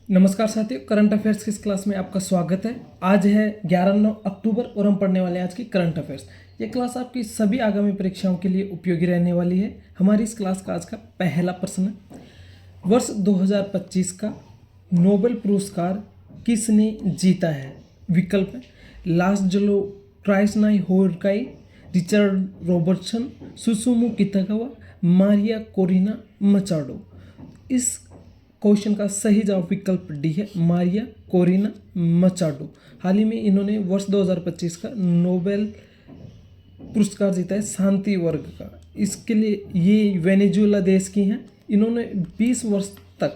नमस्कार साथियों, current affairs की इस क्लास में आपका स्वागत है। आज है 11 अक्टूबर और हम पढ़ने वाले हैं आज की करंट अफेयर्स। ये क्लास आपकी सभी आगामी परीक्षाओं के लिए उपयोगी रहने वाली है। हमारी इस क्लास का आज का पहला प्रश्न है, वर्ष 2025 का नोबेल पुरस्कार किसने जीता है? विकल्प है Laszlo Krasznahorkai, Richard Robertson, Susumu Kitagawa, Maria Corina Machado. इस क्वेश्चन का सही जवाब विकल्प डी है, मारिया कोरिना मचाडो। हाल ही में इन्होंने वर्ष 2025 का नोबेल पुरस्कार जीता है शांति वर्ग का। इसके लिए ये वेनेजुएला देश की हैं। इन्होंने 20 वर्ष तक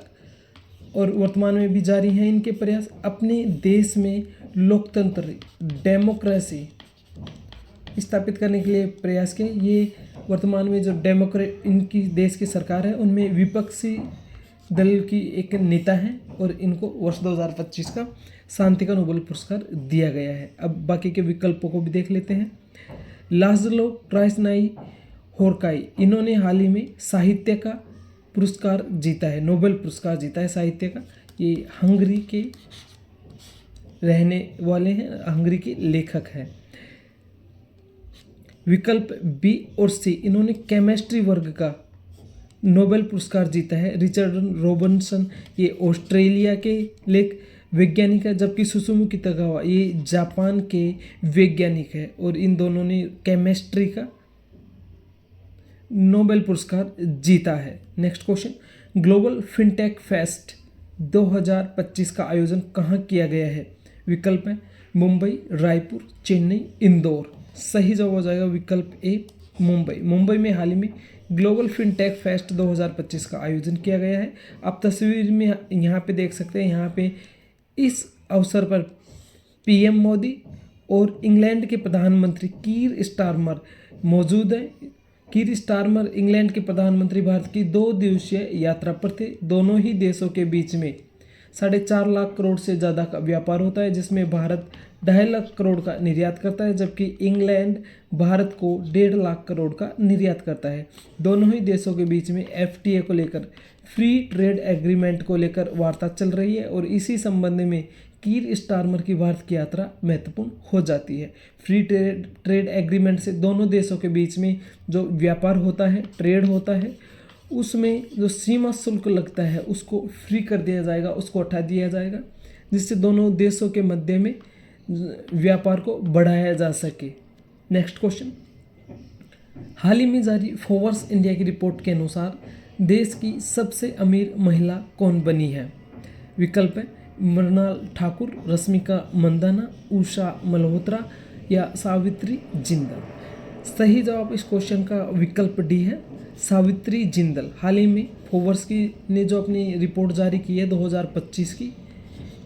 और वर्तमान में भी जारी हैं इनके प्रयास अपने देश में लोकतंत्र डेमोक्रेसी स्थापित करने के लिए प्रयास किए। ये वर्तमान में जो इनकी देश की सरकार है उनमें विपक्षी दल की एक नेता हैं और इनको वर्ष 2025 का शांति का नोबेल पुरस्कार दिया गया है। अब बाकी के विकल्पों को भी देख लेते हैं। लासलो क्राइसनाई होरकाई, इन्होंने हाल ही में साहित्य का पुरस्कार जीता है, नोबेल पुरस्कार जीता है साहित्य का। ये हंगरी के रहने वाले हैं, हंगरी के लेखक हैं। विकल्प बी और सी, इन्होंने केमिस्ट्री वर्ग का नोबेल पुरस्कार जीता है। रिचर्ड रॉबर्टसन ये ऑस्ट्रेलिया के लेख वैज्ञानिक है, जबकि सुसुमु कितागावा ये जापान के वैज्ञानिक है और इन दोनों ने केमिस्ट्री का नोबेल पुरस्कार जीता है। Next question, global fintech fest 2025 का आयोजन कहाँ किया गया है? विकल्प है मुंबई, रायपुर, चेन्नई, इंदौर। सही जवाब हो जाएगा विकल्प ए, मुंबई। मुंबई में हाल ही में ग्लोबल फिनटेक फेस्ट 2025 का आयोजन किया गया है। आप तस्वीर में यहाँ पे देख सकते हैं, यहाँ पे इस अवसर पर पीएम मोदी और इंग्लैंड के प्रधानमंत्री कीर स्टारमर मौजूद हैं। कीर स्टारमर इंग्लैंड के प्रधानमंत्री भारत की 2 दिवसीय यात्रा पर थे। दोनों ही देशों के बीच में 4.5 लाख करोड़ से ज़्यादा का व्यापार होता है, जिसमें भारत 2.5 लाख करोड़ का निर्यात करता है, जबकि इंग्लैंड भारत को 1.5 लाख करोड़ का निर्यात करता है। दोनों ही देशों के बीच में एफटीए को लेकर, फ्री ट्रेड एग्रीमेंट को लेकर वार्ता चल रही है और इसी संबंध में कीर स्टारमर की भारत की यात्रा महत्वपूर्ण हो जाती है। फ्री ट्रेड एग्रीमेंट से दोनों देशों के बीच में जो व्यापार होता है, ट्रेड होता है, उसमें जो सीमा शुल्क लगता है उसको फ्री कर दिया जाएगा, उसको हटा दिया जाएगा, जिससे दोनों देशों के मध्य में व्यापार को बढ़ाया जा सके। नेक्स्ट क्वेश्चन, हाल ही में जारी फोर्ब्स इंडिया की रिपोर्ट के अनुसार देश की सबसे अमीर महिला कौन बनी है? विकल्प है मृणाल ठाकुर, रश्मिका मंदाना, उषा मल्होत्रा या सावित्री जिंदल। सही जवाब इस क्वेश्चन का विकल्प डी है, सावित्री जिंदल। हाल ही में फोर्ब्स की ने जो अपनी रिपोर्ट जारी की है 2025 की,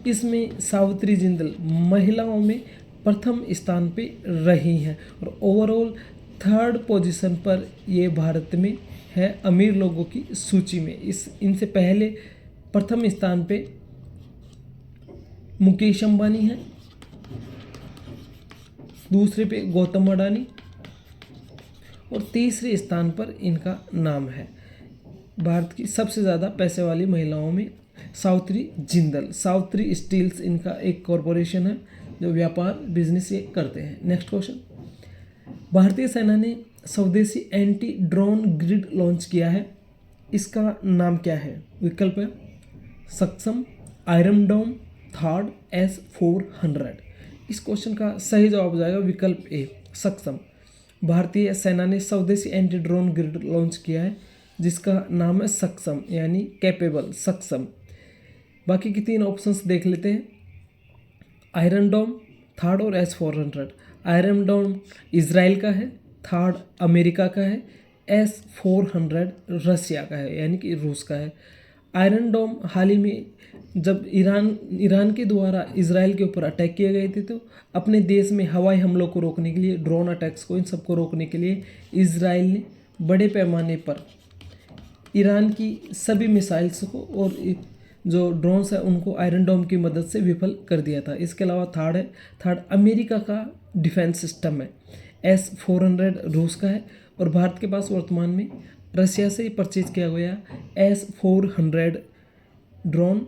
इसमें सावित्री जिंदल महिलाओं में प्रथम स्थान पे रही हैं और ओवरऑल 3rd पोजीशन पर ये भारत में है अमीर लोगों की सूची में। इनसे पहले प्रथम स्थान पे मुकेश अंबानी है, दूसरे पे गौतम अडानी और तीसरे स्थान पर इनका नाम है। भारत की सबसे ज़्यादा पैसे वाली महिलाओं में सावित्री जिंदल। सावित्री स्टील्स इनका एक कॉरपोरेशन है जो व्यापार बिजनेस ये करते हैं। नेक्स्ट क्वेश्चन, भारतीय सेना ने स्वदेशी एंटी ड्रोन ग्रिड लॉन्च किया है, इसका नाम क्या है? विकल्प है सक्षम, आयरन डोम, थर्ड, S-400। इस क्वेश्चन का सही जवाब हो जाएगा विकल्प ए, सक्षम। भारतीय सेना ने स्वदेशी एंटी ड्रोन ग्रिड लॉन्च किया है जिसका नाम है सक्षम, यानी कैपेबल, सक्षम। बाकी की 3 ऑप्शंस देख लेते हैं। आयरन डोम, थर्ड और S-400। आयरन डोम इजराइल का है, थर्ड अमेरिका का है, S-400 रसिया का है यानी कि रूस का है। आयरन डोम हाल ही में जब ईरान के द्वारा इजराइल के ऊपर अटैक किए गए थे, तो अपने देश में हवाई हमलों को रोकने के लिए, ड्रोन अटैक्स को, इन सबको रोकने के लिए इजराइल ने बड़े पैमाने पर ईरान की सभी मिसाइल्स को और जो ड्रोन्स है उनको आयरन डोम की मदद से विफल कर दिया था। इसके अलावा थर्ड अमेरिका का डिफेंस सिस्टम है, S-400 रूस का है और भारत के पास वर्तमान में रसिया से ही परचेज किया गया S-400 ड्रोन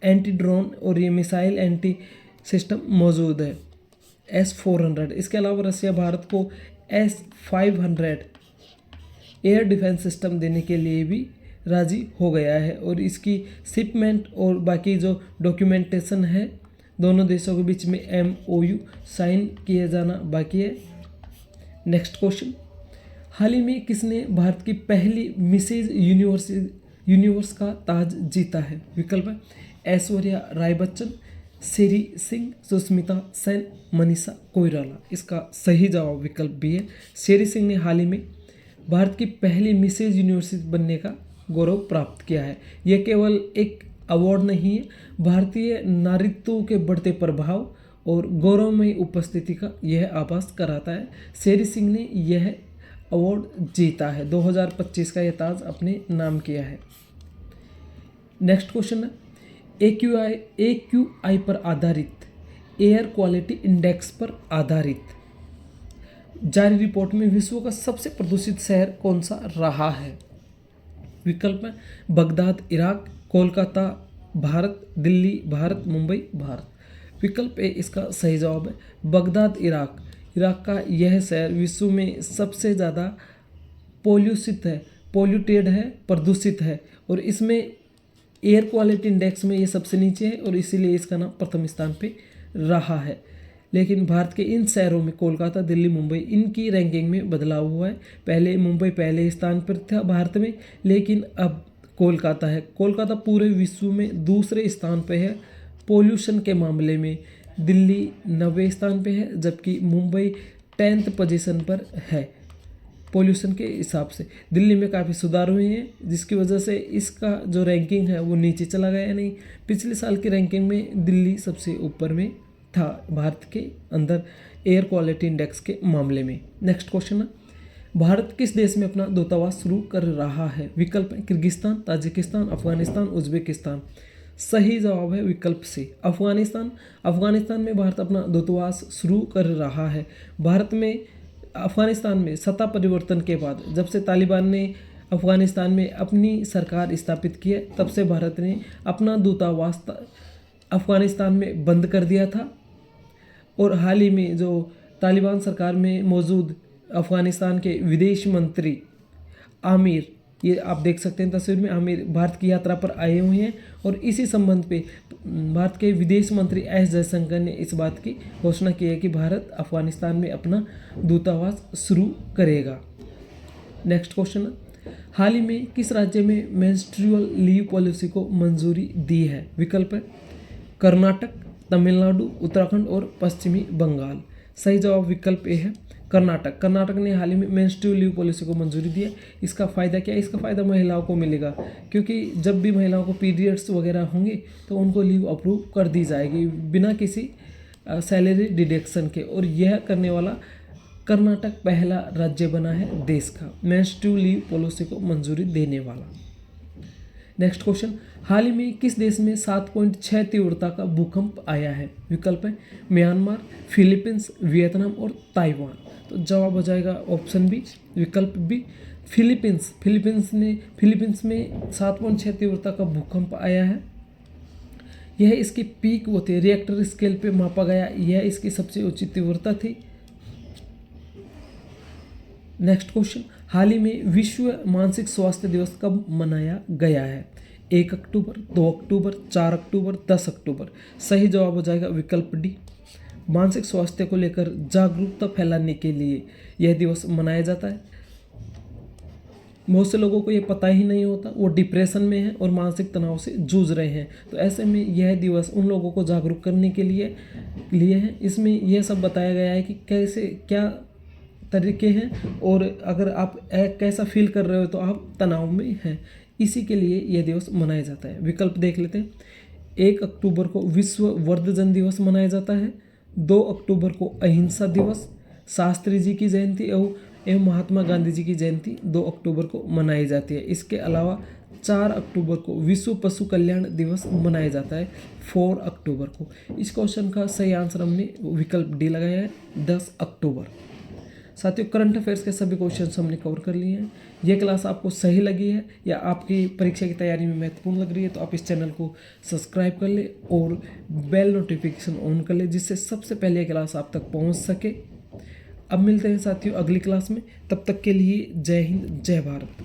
एंटी ड्रोन और ये मिसाइल एंटी सिस्टम मौजूद है S-400। इसके अलावा रसिया भारत को S-500 एयर डिफेंस सिस्टम देने के लिए भी राजी हो गया है और इसकी शिपमेंट और बाकी जो डॉक्यूमेंटेशन है दोनों देशों के बीच में MOU साइन किया जाना बाकी है। नेक्स्ट क्वेश्चन, हाल ही में किसने भारत की पहली मिसेज यूनिवर्स का ताज जीता है? विकल्प है ऐश्वर्या राय बच्चन, श्री सिंह, सुष्मिता सेन, मनीषा कोइराला। इसका सही जवाब विकल्प बी है, श्री सिंह ने हाल ही में भारत की पहली मिसेज यूनिवर्सिटी बनने का गौरव प्राप्त किया है। यह केवल एक अवार्ड नहीं है, भारतीय नारीत्व के बढ़ते प्रभाव और गौरवमयी उपस्थिति का यह आभास कराता है। श्री सिंह ने यह अवार्ड जीता है, 2025 का यह ताज अपने नाम किया है। नेक्स्ट क्वेश्चन है AQI पर आधारित एयर क्वालिटी इंडेक्स पर आधारित जारी रिपोर्ट में विश्व का सबसे प्रदूषित शहर कौन सा रहा है? विकल्प है बगदाद इराक, कोलकाता भारत, दिल्ली भारत, मुंबई भारत। विकल्प ए इसका सही जवाब है बगदाद इराक। इराक का यह शहर विश्व में सबसे ज़्यादा पोल्यूटेड है, प्रदूषित है और इसमें एयर क्वालिटी इंडेक्स में ये सबसे नीचे है और इसीलिए इसका नाम प्रथम स्थान पे रहा है। लेकिन भारत के इन शहरों में कोलकाता, दिल्ली, मुंबई इनकी रैंकिंग में बदलाव हुआ है। पहले मुंबई पहले स्थान पर था भारत में, लेकिन अब कोलकाता है। कोलकाता पूरे विश्व में दूसरे स्थान पे है पोल्यूशन के मामले में। दिल्ली 90वें स्थान पे है जबकि मुंबई 10th पोजीशन पर है पोल्यूशन के हिसाब से। दिल्ली में काफ़ी सुधार हुए हैं जिसकी वजह से इसका जो रैंकिंग है वो नीचे चला गया है। नहीं, पिछले साल की रैंकिंग में दिल्ली सबसे ऊपर में था भारत के अंदर एयर क्वालिटी इंडेक्स के मामले में। नेक्स्ट क्वेश्चन है भारत किस देश में अपना दूतावास शुरू कर रहा है? विकल्प है किर्गिस्तान, ताजिकिस्तान, अफगानिस्तान, उज्बेकिस्तान। सही जवाब है विकल्प सी अफगानिस्तान। अफगानिस्तान में भारत अपना दूतावास शुरू कर रहा है। भारत में अफगानिस्तान में सत्ता परिवर्तन के बाद जब से तालिबान ने अफगानिस्तान में अपनी सरकार स्थापित की है तब से भारत ने अपना दूतावास अफगानिस्तान में बंद कर दिया था। और हाल ही में जो तालिबान सरकार में मौजूद अफगानिस्तान के विदेश मंत्री आमिर, ये आप देख सकते हैं तस्वीर में, आमिर भारत की यात्रा पर आए हुए हैं और इसी संबंध पे भारत के विदेश मंत्री एस जयशंकर ने इस बात की घोषणा की है कि भारत अफगानिस्तान में अपना दूतावास शुरू करेगा। नेक्स्ट क्वेश्चन, हाल ही में किस राज्य में मेंस्ट्रुअल लीव पॉलिसी को मंजूरी दी है? विकल्प है कर्नाटक, तमिलनाडु, उत्तराखंड और पश्चिमी बंगाल। सही जवाब विकल्प ए है कर्नाटक। कर्नाटक ने हाल ही में मेंस्ट्रुअल लीव पॉलिसी को मंजूरी दी है। इसका फ़ायदा क्या है? इसका फ़ायदा महिलाओं को मिलेगा क्योंकि जब भी महिलाओं को पीरियड्स वगैरह होंगे तो उनको लीव अप्रूव कर दी जाएगी बिना किसी सैलरी डिडक्शन के। और यह करने वाला कर्नाटक पहला राज्य बना है देश का मेंस्ट्रुअल लीव पॉलिसी को मंजूरी देने वाला। नेक्स्ट क्वेश्चन, हाल ही में किस देश में 7.6 तीव्रता का भूकंप आया है? विकल्प है म्यांमार, फिलीपींस, वियतनाम और ताइवान। तो जवाब हो जाएगा ऑप्शन बी विकल्प बी फिलीपींस। फिलीपींस में 7.6 तीव्रता का भूकंप आया है। यह इसकी पीक होती है, रिएक्टर स्केल पे मापा गया, यह इसकी सबसे ऊंची तीव्रता थी। नेक्स्ट क्वेश्चन, हाल ही में विश्व मानसिक स्वास्थ्य दिवस कब मनाया गया है? 1 अक्टूबर, 2 अक्टूबर, 4 अक्टूबर, 10 अक्टूबर। सही जवाब हो जाएगा विकल्प डी। मानसिक स्वास्थ्य को लेकर जागरूकता फैलाने के लिए यह दिवस मनाया जाता है। बहुत से लोगों को ये पता ही नहीं होता, वो डिप्रेशन में है और मानसिक तनाव से जूझ रहे हैं, तो ऐसे में यह दिवस उन लोगों को जागरूक करने के लिए है। इसमें यह सब बताया गया है कि कैसे क्या तरीके हैं और अगर आप कैसा फील कर रहे हो तो आप तनाव में हैं, इसी के लिए यह दिवस मनाया जाता है। विकल्प देख लेते हैं। 1 अक्टूबर को विश्व वृद्धजन दिवस मनाया जाता है, 2 अक्टूबर को अहिंसा दिवस, शास्त्री जी की जयंती एवं महात्मा गांधी जी की जयंती 2 अक्टूबर को मनाई जाती है। इसके अलावा 4 अक्टूबर को विश्व पशु कल्याण दिवस मनाया जाता है 4 अक्टूबर को। इस क्वेश्चन का सही आंसर हमने विकल्प डी लगाया है 10 अक्टूबर। साथियों करंट अफेयर्स के सभी क्वेश्चन हमने कवर कर लिए हैं। ये क्लास आपको सही लगी है या आपकी परीक्षा की तैयारी में महत्वपूर्ण लग रही है तो आप इस चैनल को सब्सक्राइब कर ले और बेल नोटिफिकेशन ऑन कर ले, जिससे सबसे पहले ये क्लास आप तक पहुंच सके। अब मिलते हैं साथियों अगली क्लास में, तब तक के लिए जय हिंद जय भारत।